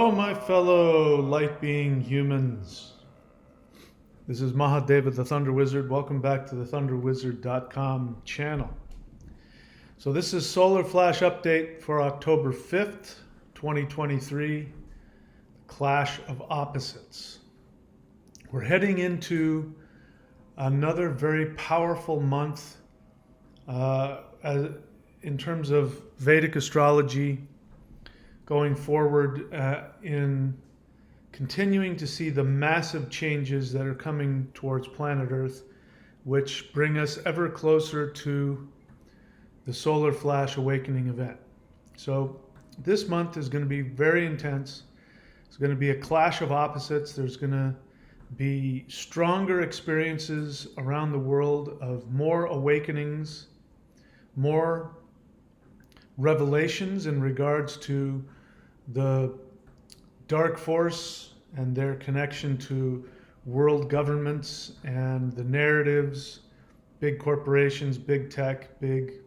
Hello, my fellow light-being humans. This is Mahadeva, the Thunder Wizard. Welcome back to the thunderwizard.com channel. So this is Solar Flash Update for October 5th, 2023, the Clash of Opposites. We're heading into another very powerful month in terms of Vedic astrology, going forward in continuing to see the massive changes that are coming towards planet Earth, which bring us ever closer to the Solar Flash Awakening event. So this month is going to be very intense. It's going to be a clash of opposites. There's going to be stronger experiences around the world of more awakenings, more revelations in regards to the dark force and their connection to world governments and the narratives, big corporations, big tech, big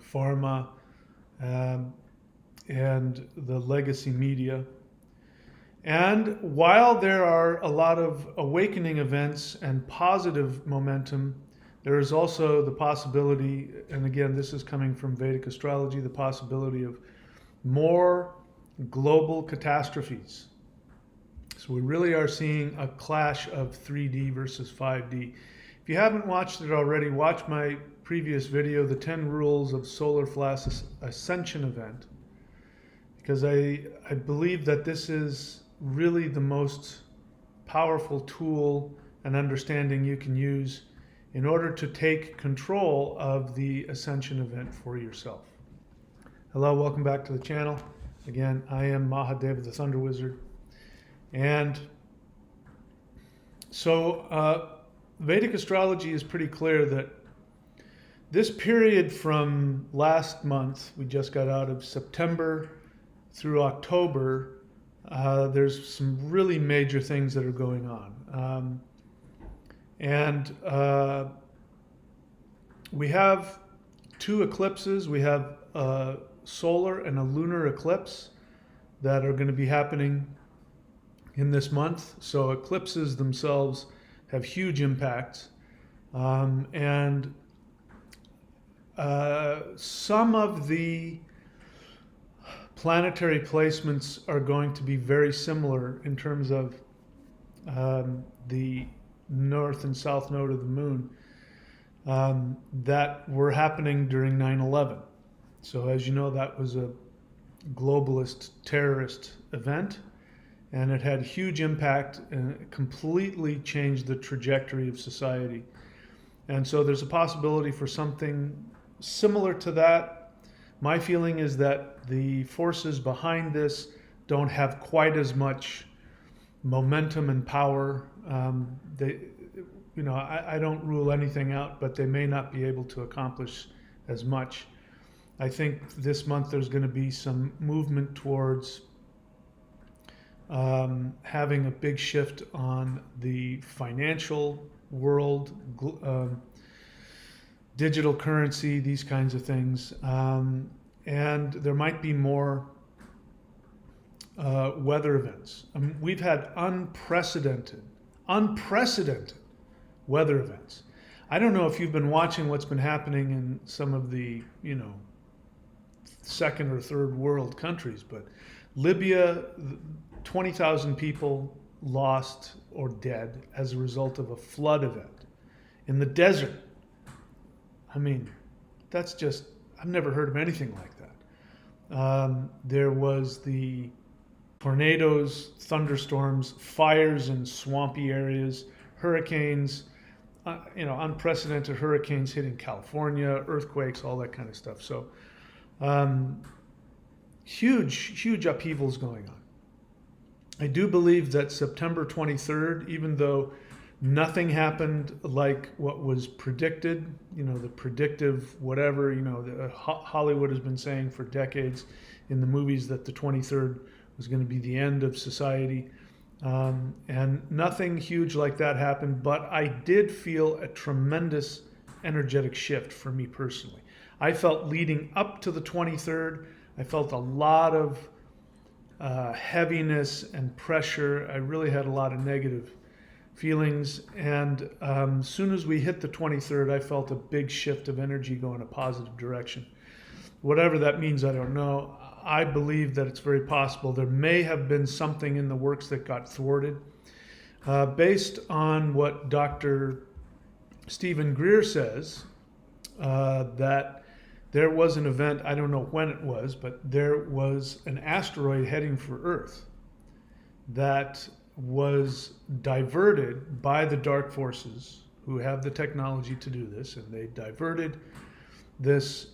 pharma, and the legacy media. And while there are a lot of awakening events and positive momentum, there is also the possibility, and again, this is coming from Vedic astrology, the possibility of more global catastrophes. So we really are seeing a clash of 3D versus 5D. If you haven't watched it already, watch my previous video, the 10 Rules of Solar Flash Ascension event, because I believe that this is really the most powerful tool and understanding you can use in order to take control of the Ascension event for yourself. Hello, welcome back to the channel. Again, I am Mahadeva, the Thunder Wizard. And so Vedic astrology is pretty clear that this period from last month, we just got out of September through October, there's some really major things that are going on. We have two eclipses. We have a solar and a lunar eclipse that are going to be happening in this month. So eclipses themselves have huge impacts. Some of the planetary placements are going to be very similar in terms of the north and south node of the moon that were happening during 9/11. So as you know, that was a globalist terrorist event, and it had huge impact and it completely changed the trajectory of society. And so there's a possibility for something similar to that. My feeling is that the forces behind this don't have quite as much momentum and power. I don't rule anything out, but they may not be able to accomplish as much. I think this month there's going to be some movement towards having a big shift on the financial world, digital currency, these kinds of things. And there might be more weather events. I mean, we've had unprecedented weather events. I don't know if you've been watching what's been happening in some of the, second or third world countries, but Libya, 20,000 people lost or dead as a result of a flood event in the desert. I mean, that's just, I've never heard of anything like that. There was the tornadoes, thunderstorms, fires in swampy areas, hurricanes, unprecedented hurricanes hitting California, earthquakes, all that kind of stuff. So huge upheavals going on. I do believe that September 23rd, even though nothing happened like what was predicted, the predictive whatever, Hollywood has been saying for decades in the movies that the 23rd was going to be the end of society. And nothing huge like that happened, but I did feel a tremendous energetic shift for me personally. I felt leading up to the 23rd, I felt a lot of heaviness and pressure. I really had a lot of negative feelings. And as soon as we hit the 23rd, I felt a big shift of energy going in a positive direction. Whatever that means, I don't know. I believe that it's very possible there may have been something in the works that got thwarted. Based on what Dr. Stephen Greer says, that there was an event, I don't know when it was, but there was an asteroid heading for Earth that was diverted by the dark forces who have the technology to do this, and they diverted this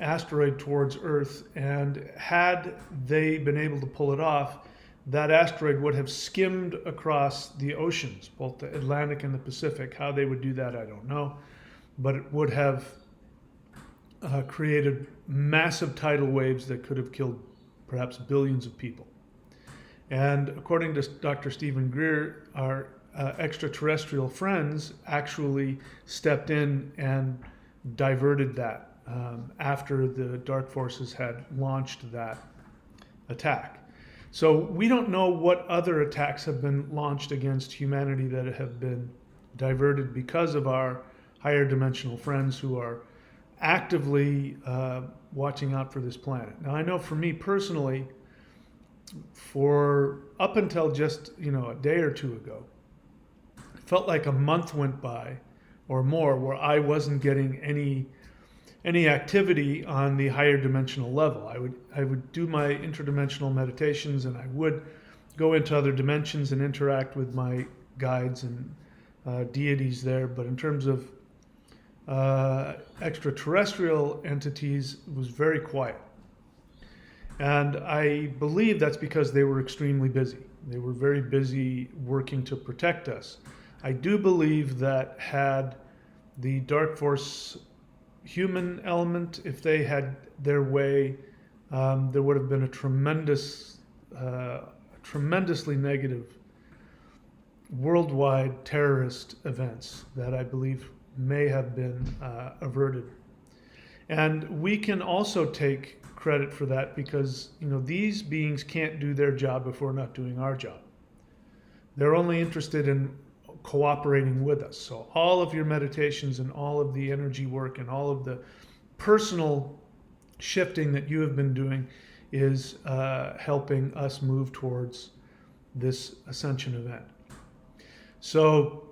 asteroid towards Earth, and had they been able to pull it off, that asteroid would have skimmed across the oceans, both the Atlantic and the Pacific. How they would do that, I don't know, but it would have created massive tidal waves that could have killed perhaps billions of people. And according to Dr. Stephen Greer, our extraterrestrial friends actually stepped in and diverted that after the dark forces had launched that attack. So we don't know what other attacks have been launched against humanity that have been diverted because of our higher dimensional friends who are actively watching out for this planet. Now, I know for me personally, for up until just a day or two ago, it felt like a month went by or more where I wasn't getting any activity on the higher dimensional level. I would do my interdimensional meditations, and I would go into other dimensions and interact with my guides and deities there. But in terms of extraterrestrial entities, it was very quiet. And I believe that's because they were extremely busy. They were very busy working to protect us. I do believe that had the dark force human element, if they had their way, there would have been a tremendously negative worldwide terrorist events that I believe may have been averted. And we can also take credit for that because these beings can't do their job if we're not doing our job. They're only interested in cooperating with us. So all of your meditations and all of the energy work and all of the personal shifting that you have been doing is helping us move towards this ascension event. So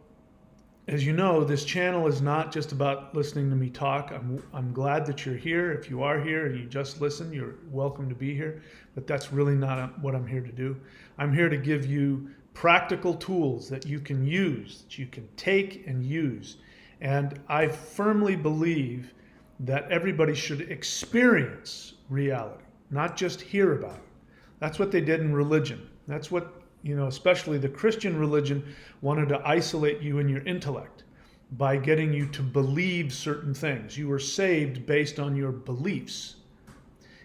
as you know, this channel is not just about listening to me talk. I'm glad that you're here. If you are here and you just listen, you're welcome to be here. But that's really not what I'm here to do. I'm here to give you practical tools that you can use, that you can take and use. And I firmly believe that everybody should experience reality, not just hear about it. That's what they did in religion. That's what, especially the Christian religion wanted to isolate you in your intellect by getting you to believe certain things. You were saved based on your beliefs,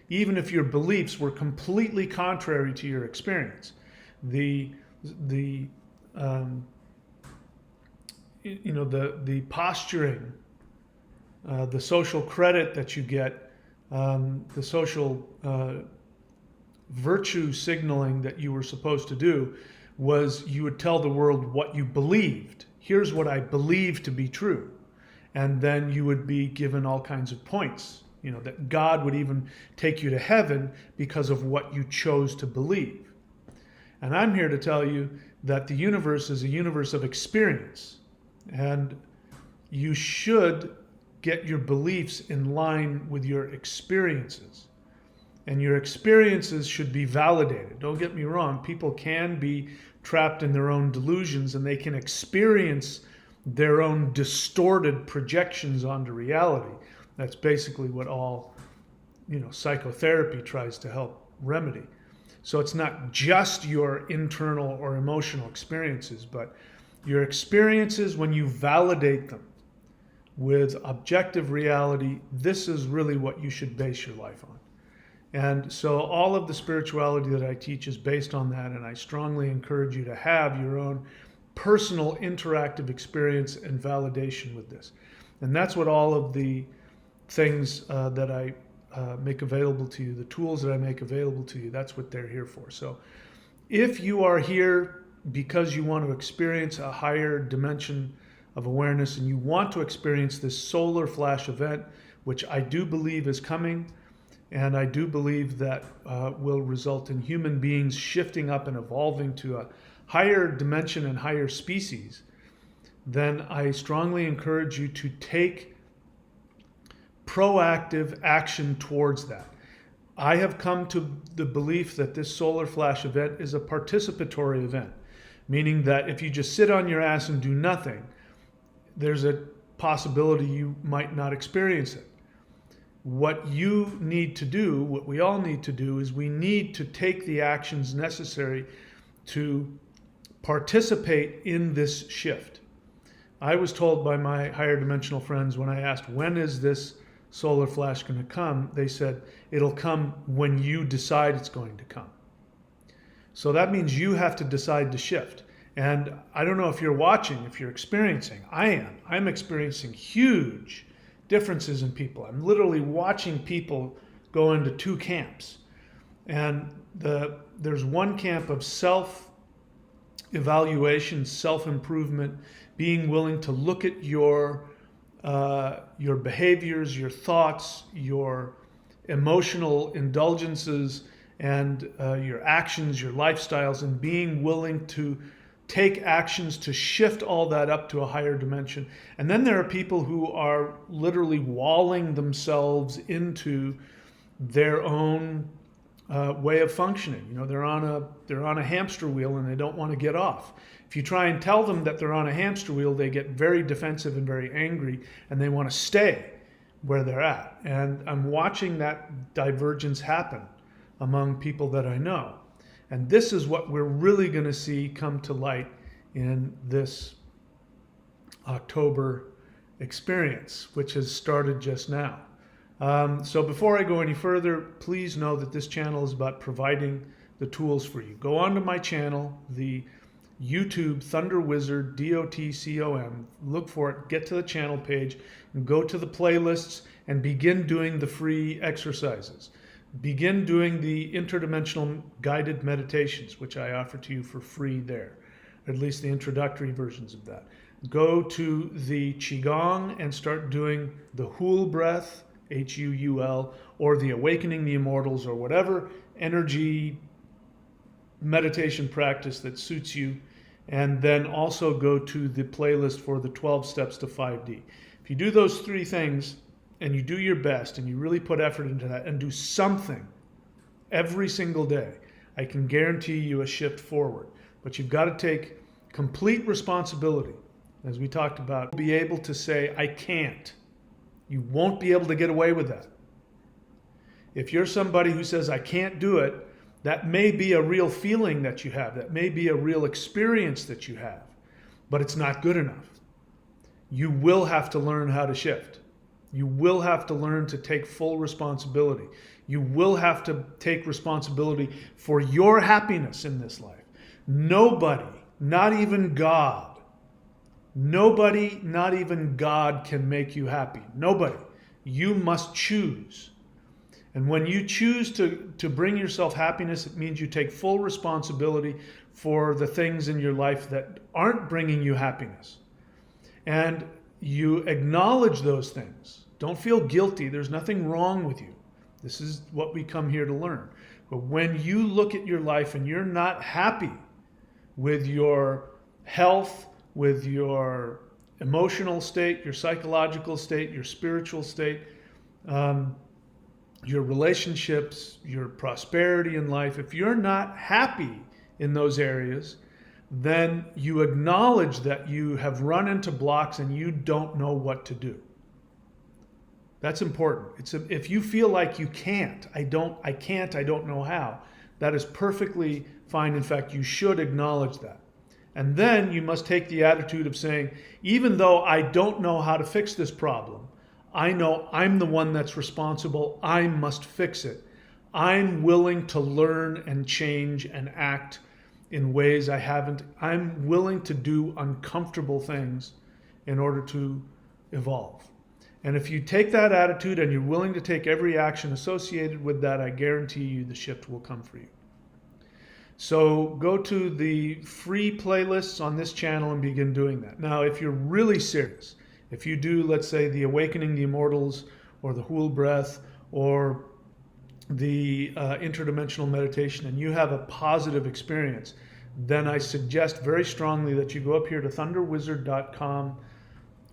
even if your beliefs were completely contrary to your experience. The posturing, the social credit that you get, the social virtue signaling that you were supposed to do was you would tell the world what you believed. Here's what I believe to be true. And then you would be given all kinds of points, that God would even take you to heaven because of what you chose to believe. And I'm here to tell you that the universe is a universe of experience, and you should get your beliefs in line with your experiences. And your experiences should be validated. Don't get me wrong, people can be trapped in their own delusions and they can experience their own distorted projections onto reality. That's basically what all, psychotherapy tries to help remedy. So it's not just your internal or emotional experiences, but your experiences, when you validate them with objective reality, this is really what you should base your life on. And so all of the spirituality that I teach is based on that, and I strongly encourage you to have your own personal interactive experience and validation with this. And that's what all of the things that I make available to you, the tools that I make available to you, that's what they're here for. So if you are here because you want to experience a higher dimension of awareness and you want to experience this solar flash event, which I do believe is coming, and I do believe that will result in human beings shifting up and evolving to a higher dimension and higher species, then I strongly encourage you to take proactive action towards that. I have come to the belief that this solar flash event is a participatory event, meaning that if you just sit on your ass and do nothing, there's a possibility you might not experience it. What you need to do, what we all need to do, is we need to take the actions necessary to participate in this shift. I was told by my higher dimensional friends when I asked, when is this solar flash going to come? They said, it'll come when you decide it's going to come. So that means you have to decide to shift. And I don't know if you're watching, if you're experiencing, I'm experiencing huge differences in people. I'm literally watching people go into two camps. And there's one camp of self-evaluation, self-improvement, being willing to look at your behaviors, your thoughts, your emotional indulgences, and your actions, your lifestyles, and being willing to take actions to shift all that up to a higher dimension. And then there are people who are literally walling themselves into their own way of functioning. You know, they're on a hamster wheel and they don't want to get off. If you try and tell them that they're on a hamster wheel, they get very defensive and very angry, and they want to stay where they're at. And I'm watching that divergence happen among people that I know. And this is what we're really going to see come to light in this October experience, which has started just now. So before I go any further, please know that this channel is about providing the tools for you. Go onto my channel, the YouTube Thunder Wizard, DOTCOM, look for it, get to the channel page, and go to the playlists and begin doing the free exercises. Begin doing the interdimensional guided meditations, which I offer to you for free there, at least the introductory versions of that. Go to the Qigong and start doing the Hul breath, H-U-U-L, or the Awakening the Immortals, or whatever energy meditation practice that suits you. And then also go to the playlist for the 12 steps to 5D. If you do those three things, and you do your best, and you really put effort into that, and do something every single day, I can guarantee you a shift forward. But you've got to take complete responsibility. As we talked about, be able to say, I can't. You won't be able to get away with that. If you're somebody who says, I can't do it, that may be a real feeling that you have. That may be a real experience that you have. But it's not good enough. You will have to learn how to shift. You will have to learn to take full responsibility. You will have to take responsibility for your happiness in this life. Nobody, not even God, nobody, not even God can make you happy. Nobody. You must choose. And when you choose to bring yourself happiness, it means you take full responsibility for the things in your life that aren't bringing you happiness. And you acknowledge those things. Don't feel guilty. There's nothing wrong with you. This is what we come here to learn. But when you look at your life and you're not happy with your health, with your emotional state, your psychological state, your spiritual state, your relationships, your prosperity in life, if you're not happy in those areas, then you acknowledge that you have run into blocks and you don't know what to do. That's important. If you feel like you can't, I don't know how, that is perfectly fine. In fact, you should acknowledge that. And then you must take the attitude of saying, even though I don't know how to fix this problem, I know I'm the one that's responsible. I must fix it. I'm willing to learn and change and act in ways I haven't. I'm willing to do uncomfortable things in order to evolve. And if you take that attitude and you're willing to take every action associated with that, I guarantee you the shift will come for you. So go to the free playlists on this channel and begin doing that. Now, if you're really serious, if you do, let's say, the Awakening the Immortals or the Hool Breath or the interdimensional meditation, and you have a positive experience, then I suggest very strongly that you go up here to thunderwizard.com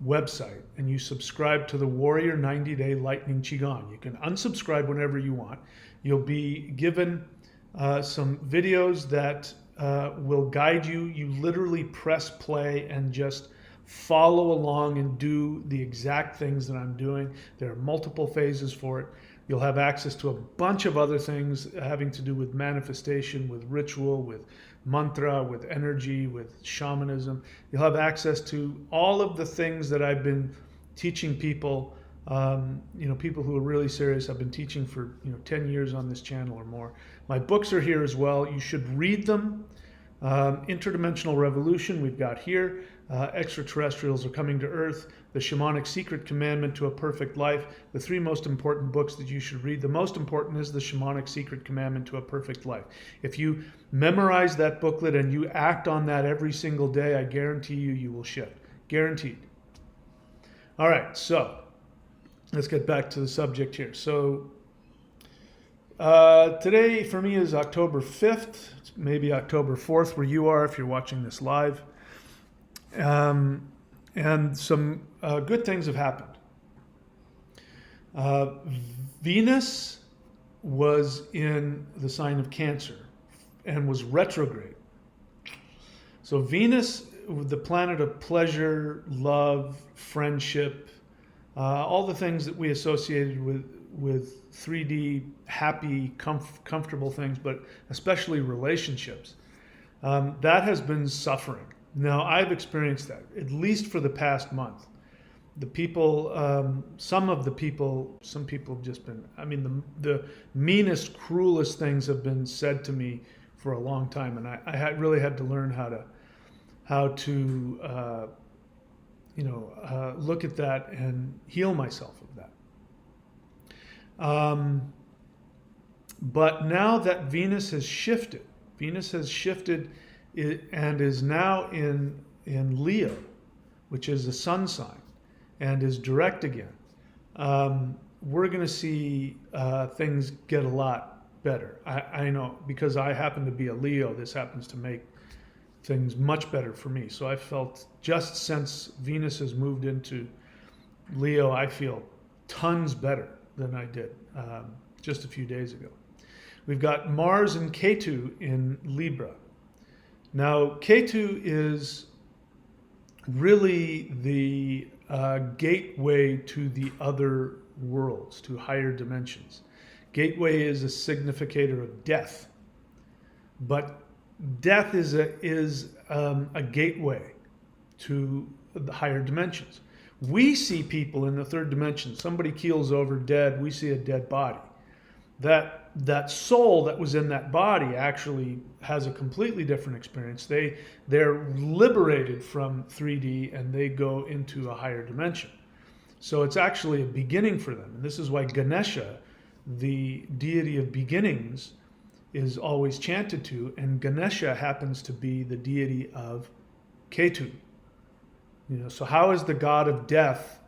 website and you subscribe to the Warrior 90-Day Lightning Qigong. You can unsubscribe whenever you want. You'll be given some videos that will guide you. You literally press play and just follow along and do the exact things that I'm doing. There are multiple phases for it. You'll have access to a bunch of other things having to do with manifestation, with ritual, with mantra, with energy, with shamanism. You'll have access to all of the things that I've been teaching people. People who are really serious. I've been teaching for 10 years on this channel or more. My books are here as well. You should read them. Interdimensional Revolution we've got here. Extraterrestrials Are Coming to Earth. The Shamanic Secret Commandment to a Perfect Life. The 3 most important books that you should read. The most important is The Shamanic Secret Commandment to a Perfect Life. If you memorize that booklet and you act on that every single day, I guarantee you, you will shift. Guaranteed. All right, so let's get back to the subject here. So today for me is October 5th. It's maybe October 4th where you are if you're watching this live. And some good things have happened. Venus was in the sign of Cancer and was retrograde. So Venus, the planet of pleasure, love, friendship, all the things that we associated with 3D, happy, comfortable things, but especially relationships, that has been suffering. Now, I've experienced that, at least for the past month. The people, some people have just been, the meanest, cruelest things have been said to me for a long time, and I really had to learn how to look at that and heal myself of that. But now that Venus has shifted and is now in Leo, which is a sun sign, and is direct again, we're going to see things get a lot better. I know, because I happen to be a Leo, this happens to make things much better for me. So I felt, just since Venus has moved into Leo, I feel tons better than I did just a few days ago. We've got Mars and Ketu in Libra. Now, Ketu is really the gateway to the other worlds, to higher dimensions. Gateway is a significator of death, but death is a gateway to the higher dimensions. We see people in the third dimension. Somebody keels over dead. We see a dead body. That soul that was in that body actually has a completely different experience. They're liberated from 3D and they go into a higher dimension. So it's actually a beginning for them. And this is why Ganesha, the deity of beginnings, is always chanted to, and Ganesha happens to be the deity of Ketu. So how is the god of death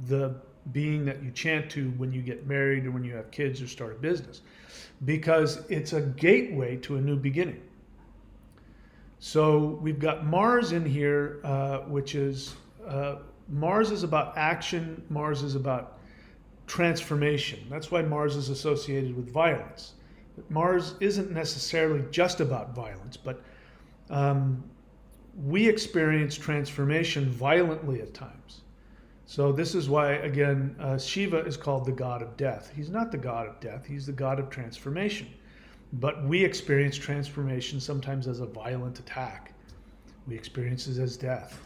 the being that you chant to when you get married or when you have kids or start a business? Because it's a gateway to a new beginning. So we've got Mars in here, which is, Mars is about action, Mars is about transformation. That's why Mars is associated with violence. But Mars isn't necessarily just about violence, but we experience transformation violently at times. So this is why, again, Shiva is called the god of death. He's not the god of death, he's the god of transformation. But we experience transformation sometimes as a violent attack. We experience it as death.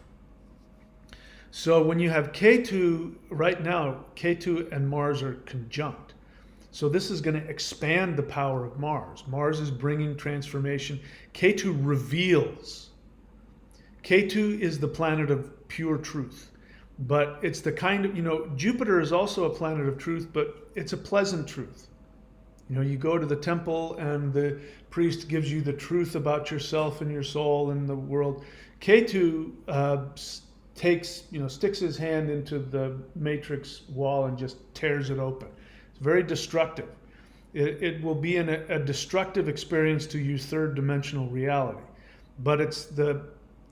So when you have Ketu, right now, Ketu and Mars are conjunct. So this is going to expand the power of Mars. Mars is bringing transformation. Ketu reveals. Ketu is the planet of pure truth. But it's the kind of, Jupiter is also a planet of truth, but it's a pleasant truth. You go to the temple and the priest gives you the truth about yourself and your soul and the world. Ketu sticks his hand into the matrix wall and just tears it open. It's very destructive. It will be a destructive experience to your third dimensional reality, but it's the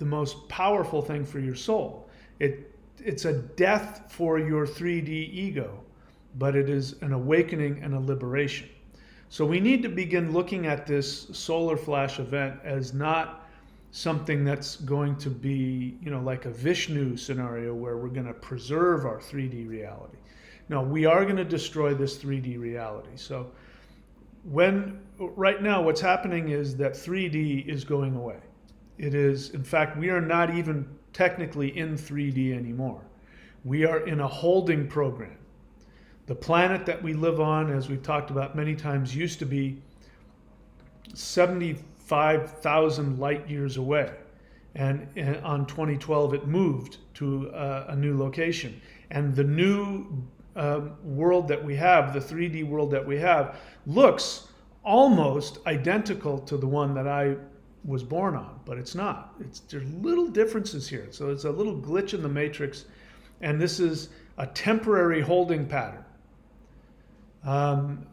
most powerful thing for your soul. It's a death for your 3D ego, but it is an awakening and a liberation. So we need to begin looking at this solar flash event as not something that's going to be, like a Vishnu scenario where we're going to preserve our 3D reality. No, we are going to destroy this 3D reality. So right now what's happening is that 3D is going away. It is, in fact, we are not even technically in 3D anymore. We are in a holding program. The planet that we live on, as we've talked about many times, used to be 75,000 light years away. And on 2012, it moved to a new location. And the new world that we have, the 3D world that we have, looks almost identical to the one that I was born on, but it's not. There's little differences here. So it's a little glitch in the matrix, and this is a temporary holding pattern.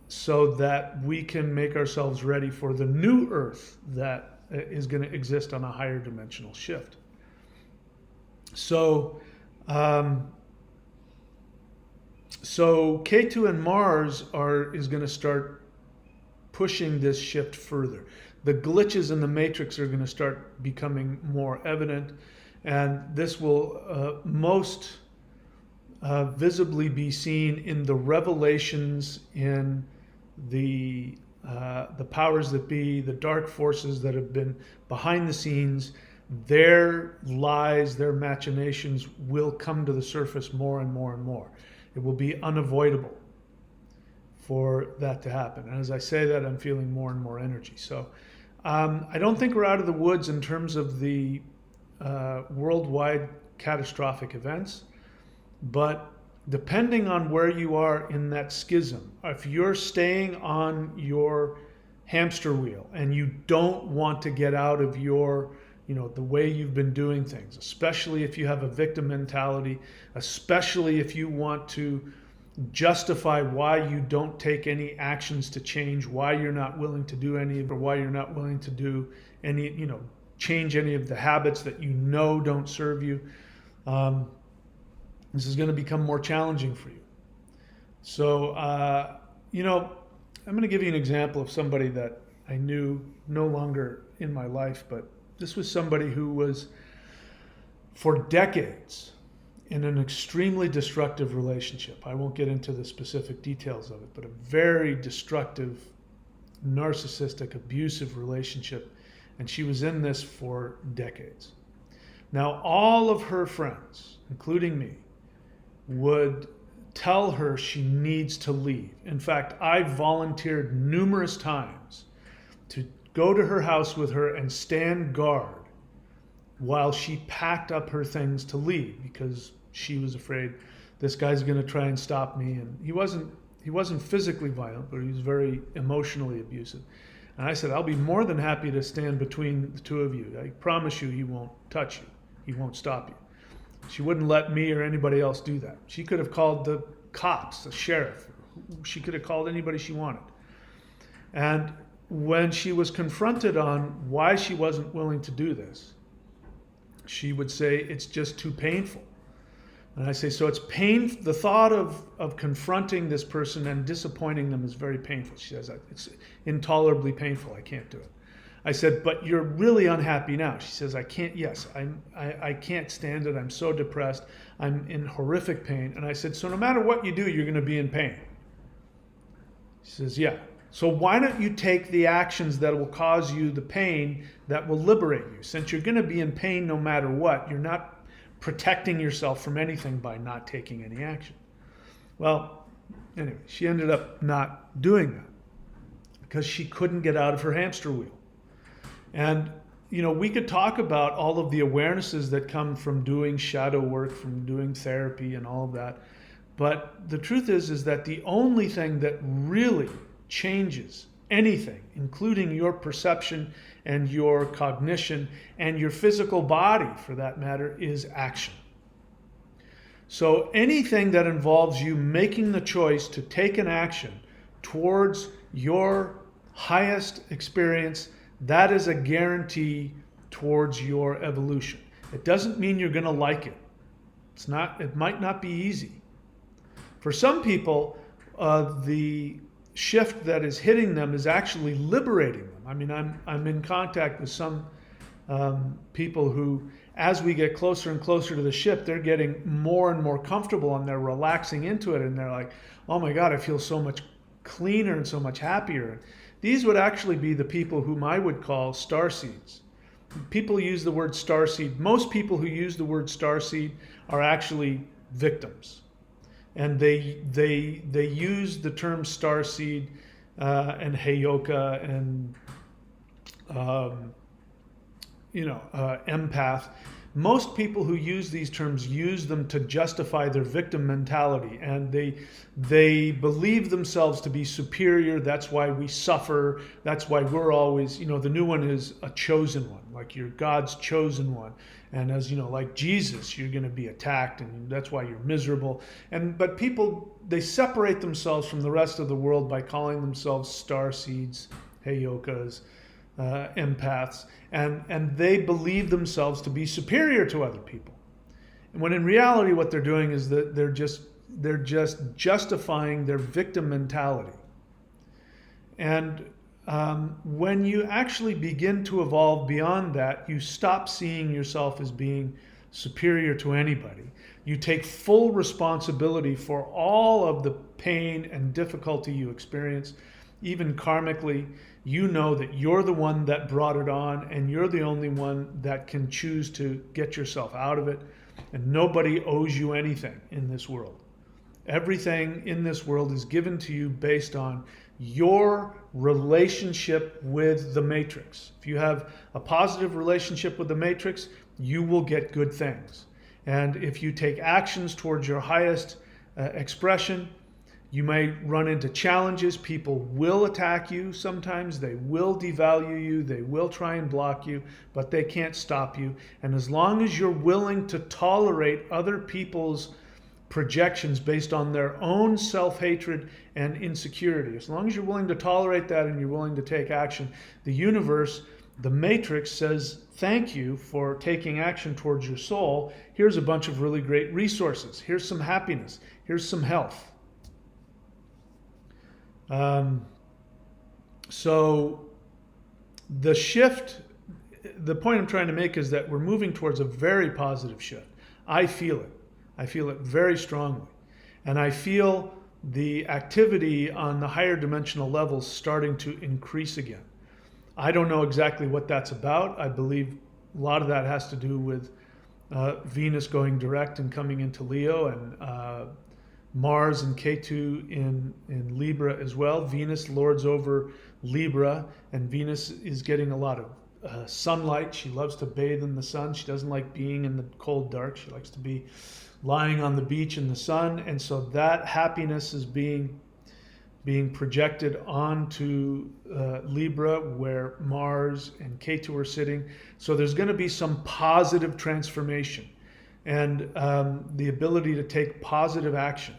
So that we can make ourselves ready for the new Earth that is going to exist on a higher dimensional shift. So Ketu and Mars is going to start pushing this shift further. The glitches in the matrix are going to start becoming more evident, and this will most visibly be seen in the revelations in the powers that be, the dark forces that have been behind the scenes. Their lies, their machinations will come to the surface more and more and more. It will be unavoidable for that to happen. And as I say that, I'm feeling more and more energy. So I don't think we're out of the woods in terms of the worldwide catastrophic events. But depending on where you are in that schism, if you're staying on your hamster wheel and you don't want to get out of your, the way you've been doing things, especially if you have a victim mentality, especially if you want to justify why you don't take any actions to change, why you're not willing to do any, or why you're not willing to do any, change any of the habits that don't serve you. This is going to become more challenging for you. So, I'm going to give you an example of somebody that I knew no longer in my life, but this was somebody who was, for decades, in an extremely destructive relationship. I won't get into the specific details of it, but a very destructive, narcissistic, abusive relationship. And she was in this for decades. Now, all of her friends, including me, would tell her she needs to leave. In fact, I volunteered numerous times to go to her house with her and stand guard while she packed up her things to leave, because she was afraid this guy's going to try and stop me. And he wasn't physically violent, but he was very emotionally abusive. And I said, I'll be more than happy to stand between the two of you. I promise you he won't touch you. He won't stop you. She wouldn't let me or anybody else do that. She could have called the cops, the sheriff. She could have called anybody she wanted. And when she was confronted on why she wasn't willing to do this, she would say, it's just too painful. And I say, so it's painful. The thought of confronting this person and disappointing them is very painful. She says, it's intolerably painful. I can't do it. I said, but you're really unhappy now. She says, I can't, yes, I can't stand it. I'm so depressed. I'm in horrific pain. And I said, so no matter what you do, you're going to be in pain. She says, yeah. So why don't you take the actions that will cause you the pain that will liberate you? Since you're going to be in pain no matter what, you're not protecting yourself from anything by not taking any action. Well, anyway, she ended up not doing that because she couldn't get out of her hamster wheel. And we could talk about all of the awarenesses that come from doing shadow work, from doing therapy and all of that. But the truth is that the only thing that really changes anything, including your perception and your cognition and your physical body, for that matter, is action. So anything that involves you making the choice to take an action towards your highest experience, that is a guarantee towards your evolution. It doesn't mean you're going to like it. It might not be easy. For some people, the shift that is hitting them is actually liberating them. I mean, I'm in contact with some people who, as we get closer and closer to the shift, they're getting more and more comfortable and they're relaxing into it, and they're like, oh my God, I feel so much cleaner and so much happier. These would actually be the people whom I would call starseeds. People use the word starseed. Most people who use the word starseed are actually victims. And they use the term starseed and heyoka and empath. Most people who use these terms use them to justify their victim mentality, and they believe themselves to be superior. That's why we suffer. That's why we're always, the new one is a chosen one, like you're God's chosen one. And as like Jesus, you're going to be attacked, and that's why you're miserable. But people, they separate themselves from the rest of the world by calling themselves starseeds, heyokas, empaths, and they believe themselves to be superior to other people. And when in reality, what they're doing is that they're just justifying their victim mentality. And when you actually begin to evolve beyond that, you stop seeing yourself as being superior to anybody. You take full responsibility for all of the pain and difficulty you experience, even karmically. You know that you're the one that brought it on, and you're the only one that can choose to get yourself out of it. And nobody owes you anything in this world. Everything in this world is given to you based on your relationship with the matrix. If you have a positive relationship with the matrix, you will get good things. And if you take actions towards your highest expression, you may run into challenges. People will attack you sometimes. They will devalue you. They will try and block you, but they can't stop you. And as long as you're willing to tolerate other people's projections based on their own self-hatred and insecurity, as long as you're willing to tolerate that and you're willing to take action, the universe, the matrix, says, thank you for taking action towards your soul. Here's a bunch of really great resources. Here's some happiness. Here's some health. So the shift, the point I'm trying to make is that we're moving towards a very positive shift. I feel it. I feel it very strongly. And I feel the activity on the higher dimensional levels starting to increase again. I don't know exactly what that's about. I believe a lot of that has to do with Venus going direct and coming into Leo, and Mars and Ketu in Libra as well. Venus lords over Libra, and Venus is getting a lot of sunlight. She loves to bathe in the sun. She doesn't like being in the cold dark. She likes to be lying on the beach in the sun. And so that happiness is being projected onto Libra, where Mars and Ketu are sitting. So there's going to be some positive transformation and the ability to take positive action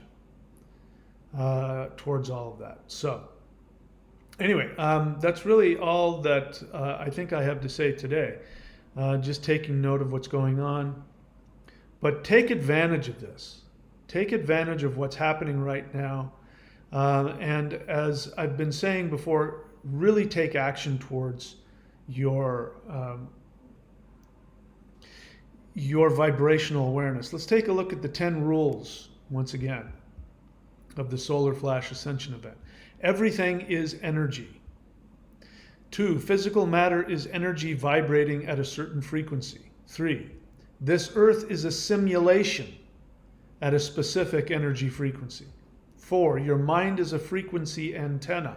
towards all of that. So anyway, that's really all that I think I have to say today. Just taking note of what's going on. But take advantage of this. Take advantage of what's happening right now. And as I've been saying before, really take action towards your vibrational awareness. Let's take a look at the 10 rules once again of the Solar Flash Ascension event. Everything is energy. 2, physical matter is energy vibrating at a certain frequency. 3, this earth is a simulation at a specific energy frequency. 4, your mind is a frequency antenna.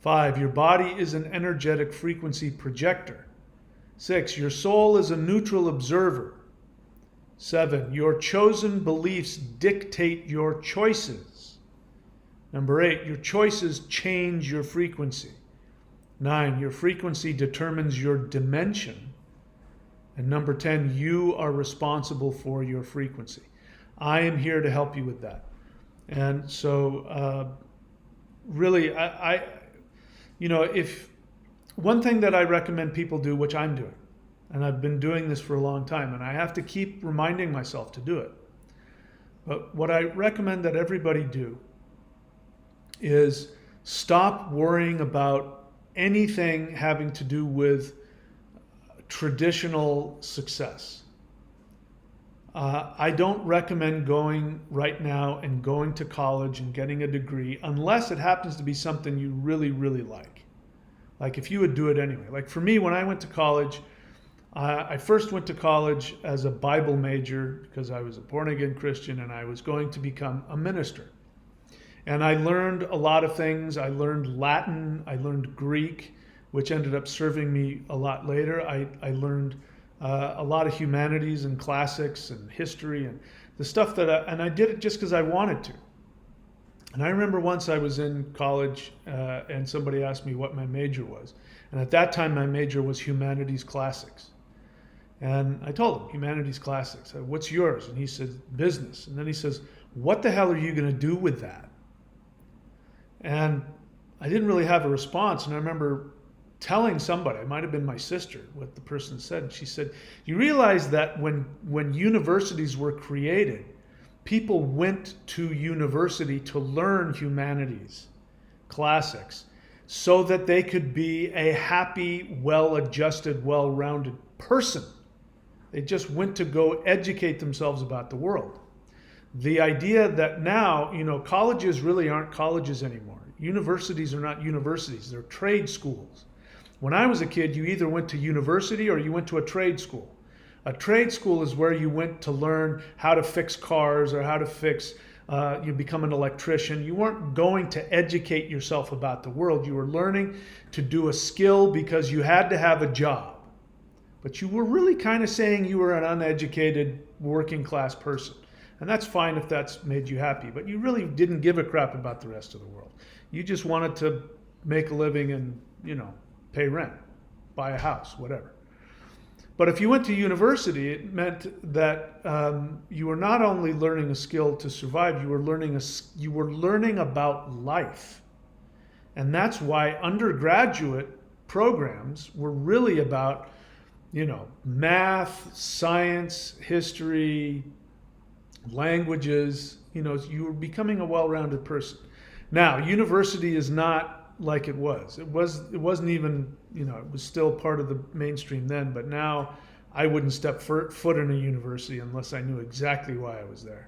5, your body is an energetic frequency projector. 6, your soul is a neutral observer. 7, your chosen beliefs dictate your choices. Number 8, your choices change your frequency. 9, your frequency determines your dimension. And number 10, you are responsible for your frequency. I am here to help you with that. And so really, if one thing that I recommend people do, which I'm doing, and I've been doing this for a long time, and I have to keep reminding myself to do it. But what I recommend that everybody do is stop worrying about anything having to do with traditional success. I don't recommend going right now and going to college and getting a degree unless it happens to be something you really, really like. Like if you would do it anyway. Like for me, when I went to college, I first went to college as a Bible major because I was a born-again Christian and I was going to become a minister. And I learned a lot of things. I learned Latin, I learned Greek, which ended up serving me a lot later. I learned a lot of humanities and classics and history and the stuff and I did it just because I wanted to. And I remember once I was in college and somebody asked me what my major was. And at that time, my major was humanities classics. And I told him, humanities classics. What's yours? And he said, business. And then he says, what the hell are you going to do with that? And I didn't really have a response. And I remember telling somebody, it might have been my sister, what the person said. She said, you realize that when universities were created, people went to university to learn humanities, classics, so that they could be a happy, well-adjusted, well-rounded person. They just went to go educate themselves about the world. The idea that now, colleges really aren't colleges anymore. Universities are not universities, they're trade schools. When I was a kid, you either went to university or you went to a trade school. A trade school is where you went to learn how to fix cars or how to fix, you become an electrician. You weren't going to educate yourself about the world. You were learning to do a skill because you had to have a job. But you were really kind of saying you were an uneducated working class person. And that's fine if that's made you happy, but you really didn't give a crap about the rest of the world. You just wanted to make a living and, pay rent, buy a house, whatever. But if you went to university, it meant that you were not only learning a skill to survive, you were learning about life. And that's why undergraduate programs were really about, math, science, history, languages. You were becoming a well-rounded person. Now, university is not like it was. It wasn't even, it was still part of the mainstream then, but now I wouldn't step foot in a university unless I knew exactly why I was there.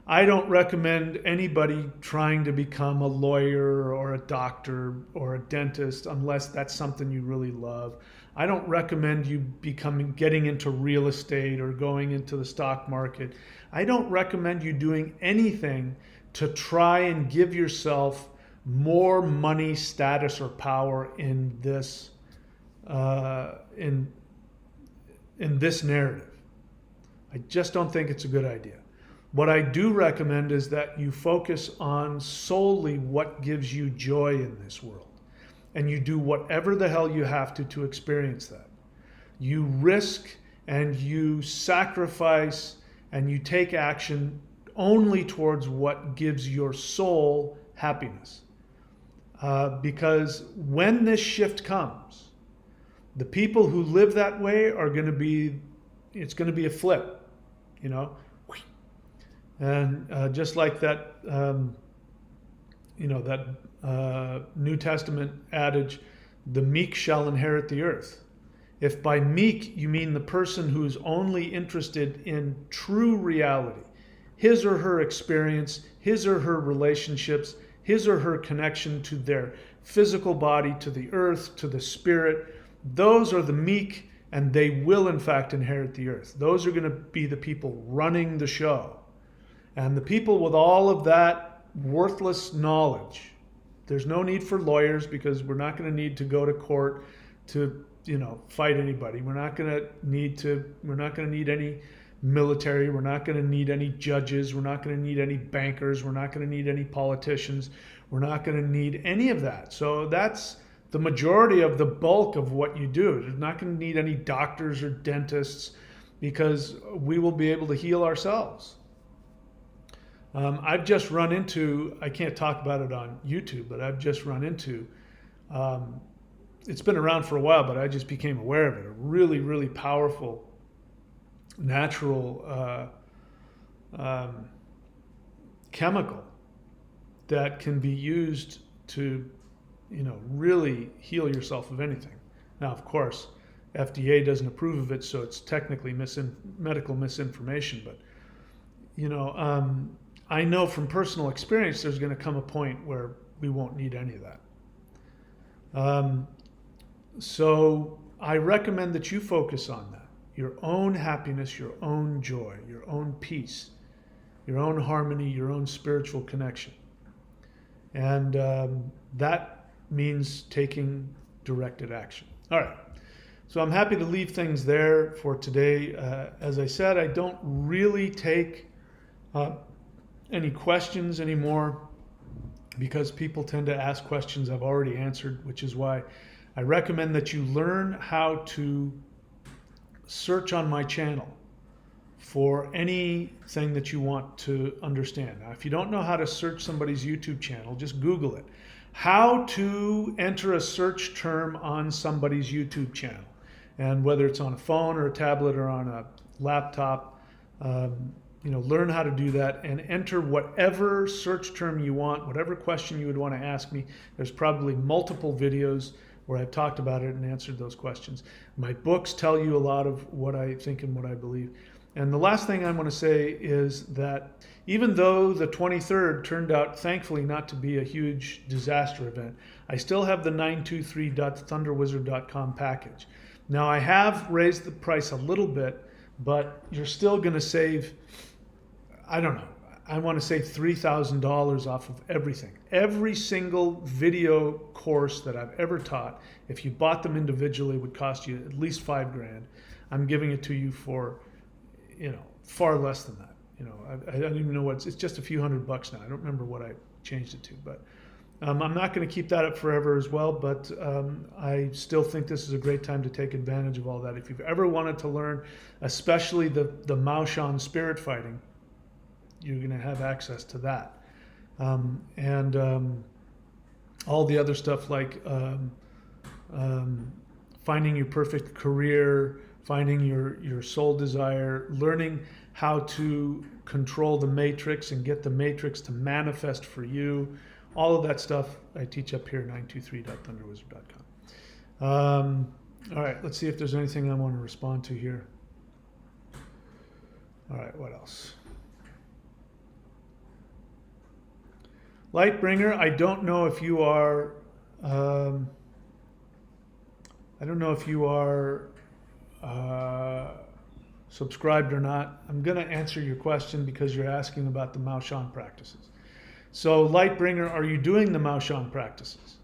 I don't recommend anybody trying to become a lawyer or a doctor or a dentist unless that's something you really love. I don't recommend you getting into real estate or going into the stock market. I don't recommend you doing anything to try and give yourself more money, status, or power in this in this narrative. I just don't think it's a good idea. What I do recommend is that you focus on solely what gives you joy in this world, and you do whatever the hell you have to experience that. You risk and you sacrifice and you take action only towards what gives your soul happiness. Because when this shift comes, the people who live that way are going to be, it's going to be a flip, And just like that, New Testament adage, the meek shall inherit the earth. If by meek you mean the person who's only interested in true reality, his or her experience, his or her relationships, his or her connection to their physical body, to the earth, to the spirit, those are the meek, and they will in fact inherit the earth. Those are going to be the people running the show. And the people with all of that worthless knowledge, there's no need for lawyers because we're not going to need to go to court to fight anybody. We're not going to need any military. We're not going to need any judges. We're not going to need any bankers. We're not going to need any politicians. We're not going to need any of that. So that's the majority of the bulk of what you do. You're not going to need any doctors or dentists, because we will be able to heal ourselves. I've just run into, I can't talk about it on YouTube, but I've just run into, it's been around for a while, but I just became aware of it, a really, really powerful natural chemical that can be used to, really heal yourself of anything. Now, of course, FDA doesn't approve of it, so it's technically medical misinformation. But, I know from personal experience there's going to come a point where we won't need any of that. So I recommend that you focus on that. Your own happiness, your own joy, your own peace, your own harmony, your own spiritual connection. And that means taking directed action. All right. So I'm happy to leave things there for today. As I said, I don't really take any questions anymore, because people tend to ask questions I've already answered, which is why I recommend that you learn how to search on my channel for anything that you want to understand. Now, if you don't know how to search somebody's YouTube channel, just Google it. How to enter a search term on somebody's YouTube channel. And whether it's on a phone or a tablet or on a laptop, learn how to do that and enter whatever search term you want, whatever question you would want to ask me. There's probably multiple videos where I've talked about it and answered those questions. My books tell you a lot of what I think and what I believe. And the last thing I want to say is that even though the 23rd turned out, thankfully, not to be a huge disaster event, I still have the 923.thunderwizard.com package. Now, I have raised the price a little bit, but you're still going to save, I don't know, I want to say $3,000 off of everything. Every single video course that I've ever taught, if you bought them individually, would cost you at least $5,000. I'm giving it to you for, far less than that. I don't even know it's just a few $100 now. I don't remember what I changed it to, but I'm not going to keep that up forever as well. But I still think this is a great time to take advantage of all that. If you've ever wanted to learn, especially the Maoshan spirit fighting, you're going to have access to that. And all the other stuff like finding your perfect career, finding your soul desire, learning how to control the matrix and get the matrix to manifest for you. All of that stuff I teach up here at 923.thunderwizard.com. All right, let's see if there's anything I want to respond to here. All right, what else? Lightbringer, I don't know if you are subscribed or not. I'm going to answer your question because you're asking about the Maoshan practices. So, Lightbringer, are you doing the Maoshan practices?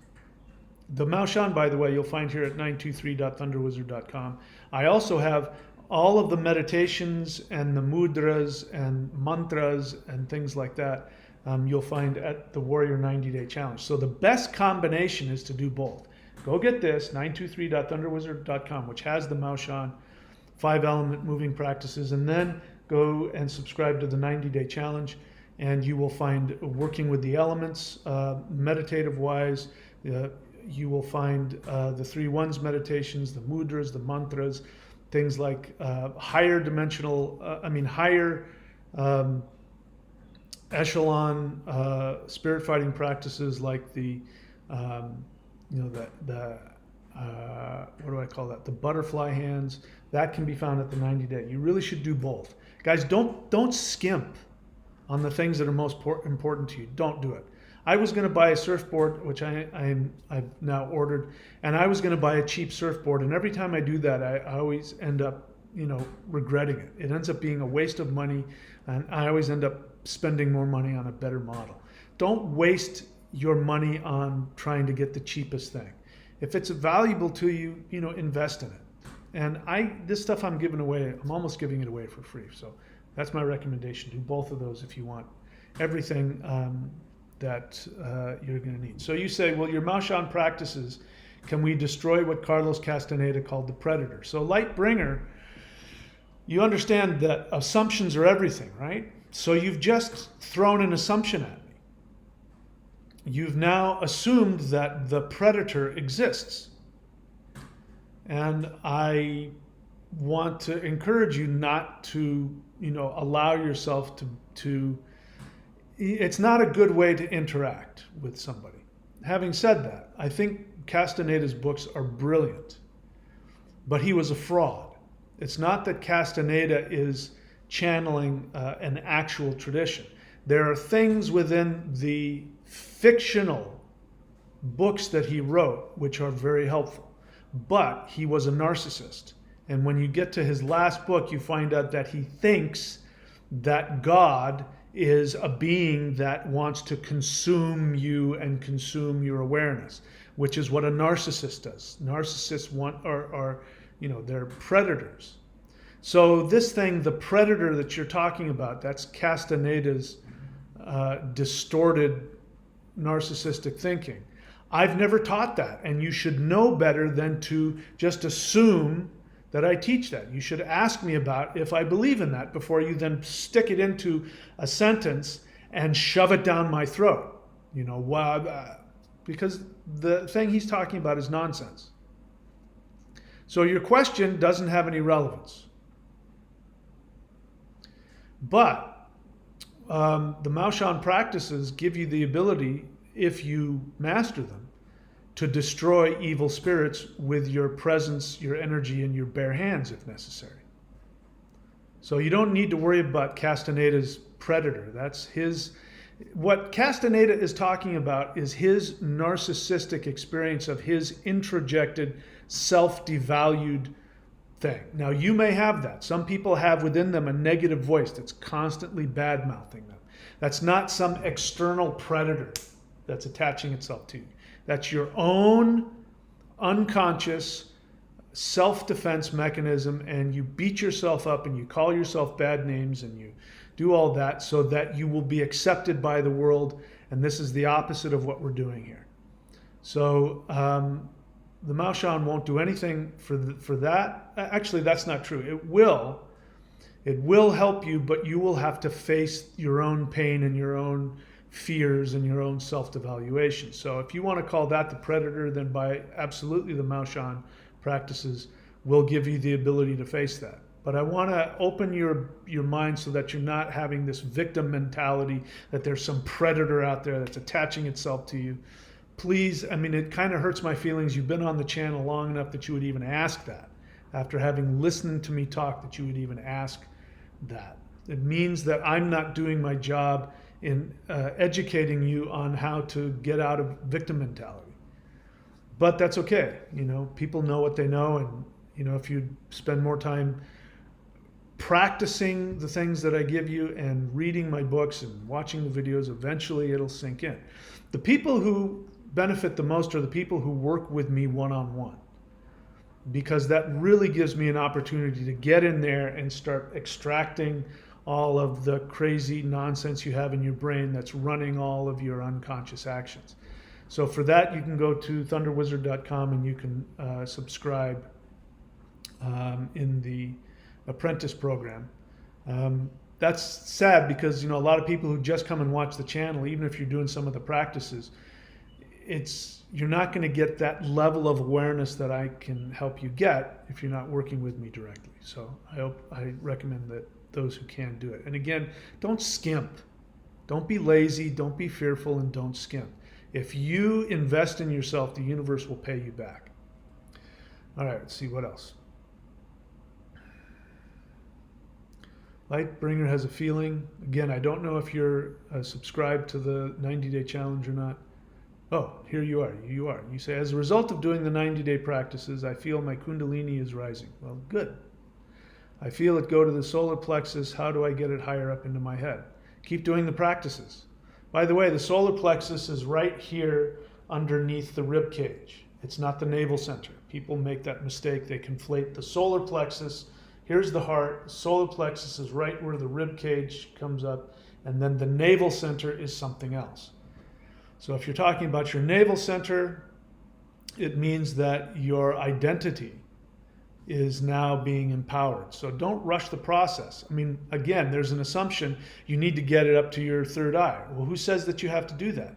The Maoshan, by the way, you'll find here at 923.thunderwizard.com. I also have all of the meditations and the mudras and mantras and things like that. You'll find at the Warrior 90-Day Challenge. So the best combination is to do both. Go get this, 923.thunderwizard.com, which has the Maoshan 5-element moving practices, and then go and subscribe to the 90-Day Challenge, and you will find working with the elements, meditative-wise. You will find the 3 ones meditations, the mudras, the mantras, things like higher dimensional, higher echelon spirit fighting practices like the what do I call that? The butterfly hands. That can be found at the 90-day. You really should do both. Guys, don't skimp on the things that are most important to you. Don't do it. I was going to buy a surfboard, which I've now ordered, and I was going to buy a cheap surfboard, and every time I do that, I always end up, regretting it. It ends up being a waste of money, and I always end up spending more money on a better model. Don't waste your money on trying to get the cheapest thing. If it's valuable to you, invest in it. And this stuff I'm giving away, I'm almost giving it away for free. So that's my recommendation. Do both of those if you want everything that you're going to need. So you say, well, your Maushan practices, can we destroy what Carlos Castaneda called the predator? So light bringer, you understand that assumptions are everything, right? So you've just thrown an assumption at me. You've now assumed that the predator exists. And I want to encourage you not to, allow yourself to, it's not a good way to interact with somebody. Having said that, I think Castaneda's books are brilliant, but he was a fraud. It's not that Castaneda is channeling an actual tradition. There are things within the fictional books that he wrote which are very helpful, but he was a narcissist. And when you get to his last book, you find out that he thinks that God is a being that wants to consume you and consume your awareness, which is what a narcissist does. Narcissists are they're predators. So this thing, the predator that you're talking about, that's Castaneda's distorted narcissistic thinking. I've never taught that, and you should know better than to just assume that I teach that. You should ask me about if I believe in that before you then stick it into a sentence and shove it down my throat. Because the thing he's talking about is nonsense. So your question doesn't have any relevance. But the Maushan practices give you the ability, if you master them, to destroy evil spirits with your presence, your energy, and your bare hands if necessary. So you don't need to worry about Castaneda's predator. That's his. What Castaneda is talking about is his narcissistic experience of his introjected, self-devalued thing. Now, you may have that. Some people have within them a negative voice that's constantly bad-mouthing them. That's not some external predator that's attaching itself to you. That's your own unconscious self-defense mechanism, and you beat yourself up and you call yourself bad names and you do all that so that you will be accepted by the world. And this is the opposite of what we're doing here. So the Maushan won't do anything for that. Actually, that's not true. It will help you, but you will have to face your own pain and your own fears and your own self-devaluation. So if you want to call that the predator, then by absolutely the Maushan practices will give you the ability to face that. But I want to open your mind so that you're not having this victim mentality that there's some predator out there that's attaching itself to you. Please, it kind of hurts my feelings. You've been on the channel long enough that you would even ask that. After having listened to me talk, that you would even ask that. It means that I'm not doing my job in educating you on how to get out of victim mentality. But that's okay. People know what they know, and if you spend more time practicing the things that I give you and reading my books and watching the videos, eventually it'll sink in. The people who benefit the most are the people who work with me one-on-one, because that really gives me an opportunity to get in there and start extracting all of the crazy nonsense you have in your brain that's running all of your unconscious actions. So for that, you can go to thunderwizard.com and you can subscribe in the apprentice program. That's sad because a lot of people who just come and watch the channel, even if you're doing some of the practices, you're not going to get that level of awareness that I can help you get if you're not working with me directly. So I recommend that those who can do it. And again, don't skimp. Don't be lazy, don't be fearful, and don't skimp. If you invest in yourself, the universe will pay you back. All right, let's see what else. Lightbringer has a feeling. Again, I don't know if you're subscribed to the 90-day challenge or not. Oh, here you are. You are. You say, as a result of doing the 90-day practices, I feel my Kundalini is rising. Well, good. I feel it go to the solar plexus. How do I get it higher up into my head? Keep doing the practices. By the way, the solar plexus is right here underneath the rib cage. It's not the navel center. People make that mistake. They conflate the solar plexus. Here's the heart. The solar plexus is right where the rib cage comes up, and then the navel center is something else. So if you're talking about your navel center, it means that your identity is now being empowered. So don't rush the process. I mean, again, there's an assumption you need to get it up to your third eye. Well, who says that you have to do that?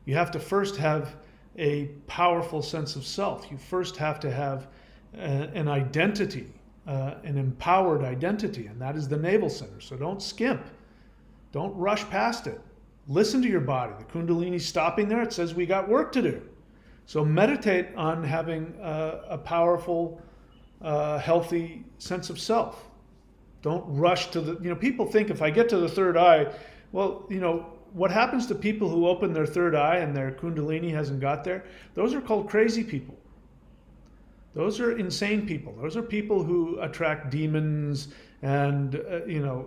You have to first have a powerful sense of self. You first have to have an identity, an empowered identity, and that is the navel center. So don't skimp. Don't rush past it. Listen to your body. The Kundalini's stopping there. It says we got work to do. So meditate on having a powerful, healthy sense of self. Don't rush to the, people think if I get to the third eye, well, what happens to people who open their third eye and their Kundalini hasn't got there? Those are called crazy people. Those are insane people. Those are people who attract demons and,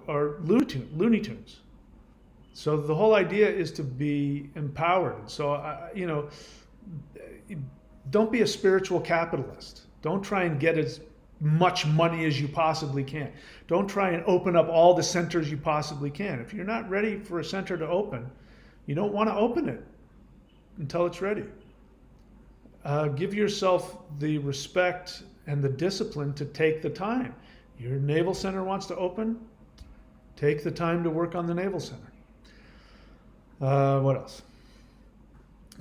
are Looney Tunes. So the whole idea is to be empowered. So, don't be a spiritual capitalist. Don't try and get as much money as you possibly can. Don't try and open up all the centers you possibly can. If you're not ready for a center to open, you don't want to open it until it's ready. Give yourself the respect and the discipline to take the time. Your navel center wants to open, take the time to work on the navel center. What else?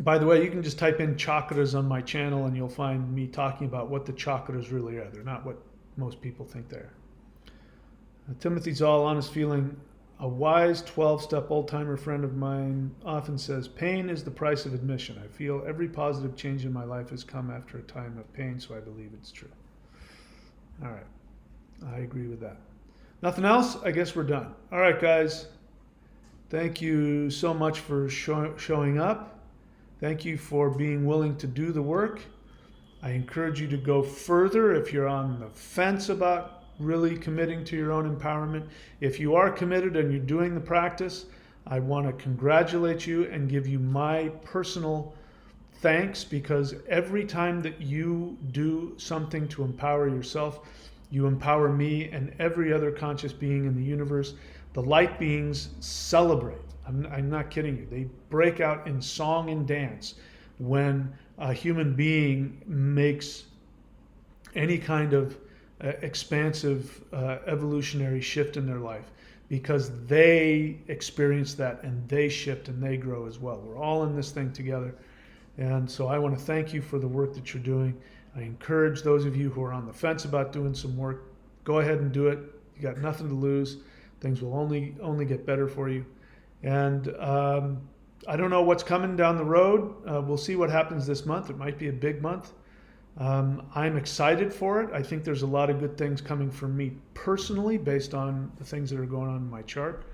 By the way, you can just type in chakras on my channel and you'll find me talking about what the chakras really are. They're not what most people think they are. Timothy's all honest feeling. A wise 12-step old-timer friend of mine often says, pain is the price of admission. I feel every positive change in my life has come after a time of pain, so I believe it's true. All right. I agree with that. Nothing else? I guess we're done. All right, guys. Thank you so much for showing up. Thank you for being willing to do the work. I encourage you to go further if you're on the fence about really committing to your own empowerment. If you are committed and you're doing the practice, I want to congratulate you and give you my personal thanks, because every time that you do something to empower yourself, you empower me and every other conscious being in the universe. The light beings celebrate. I'm not kidding you. They break out in song and dance when a human being makes any kind of expansive evolutionary shift in their life, because they experience that and they shift and they grow as well. We're all in this thing together. And so I want to thank you for the work that you're doing. I encourage those of you who are on the fence about doing some work, go ahead and do it. You got nothing to lose. Things will only get better for you. And I don't know what's coming down the road. We'll see what happens this month. It might be a big month. I'm excited for it. I think there's a lot of good things coming from me personally based on the things that are going on in my chart.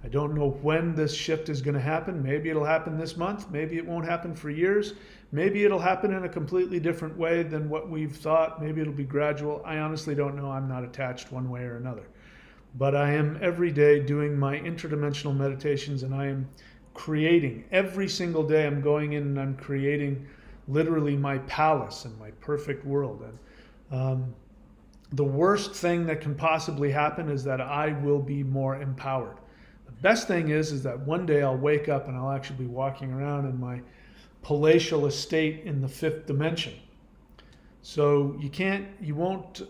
I don't know when this shift is going to happen. Maybe it'll happen this month. Maybe it won't happen for years. Maybe it'll happen in a completely different way than what we've thought. Maybe it'll be gradual. I honestly don't know. I'm not attached one way or another. But I am every day doing my interdimensional meditations, and I am creating. Every single day I'm going in and I'm creating literally my palace and my perfect world. And the worst thing that can possibly happen is that I will be more empowered. The best thing is that one day I'll wake up and I'll actually be walking around in my palatial estate in the 5th dimension. So you won't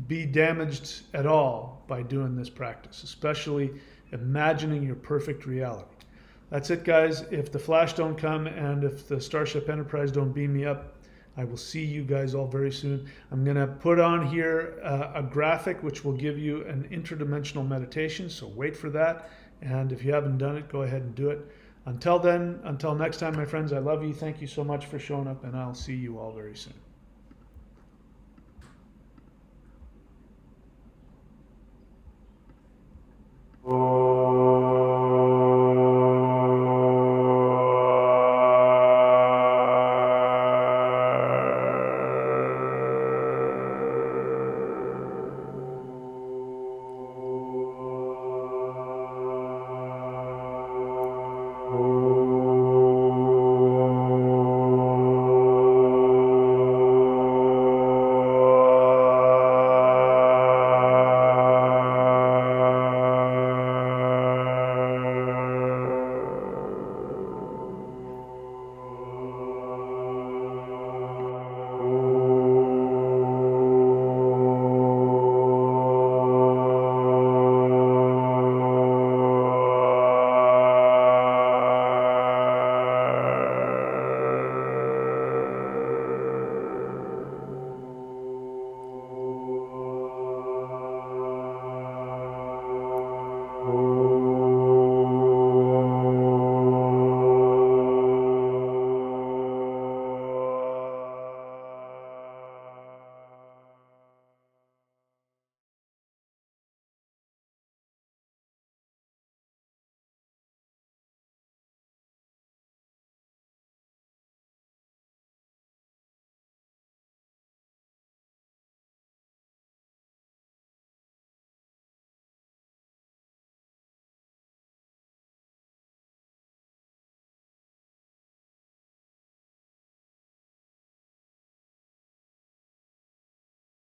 be damaged at all by doing this practice, especially imagining your perfect reality. That's it, guys. If the flash don't come and if the Starship Enterprise don't beam me up, I will see you guys all very soon. I'm going to put on here a graphic which will give you an interdimensional meditation, so wait for that. And if you haven't done it, go ahead and do it. Until then, until next time, my friends, I love you. Thank you so much for showing up, and I'll see you all very soon.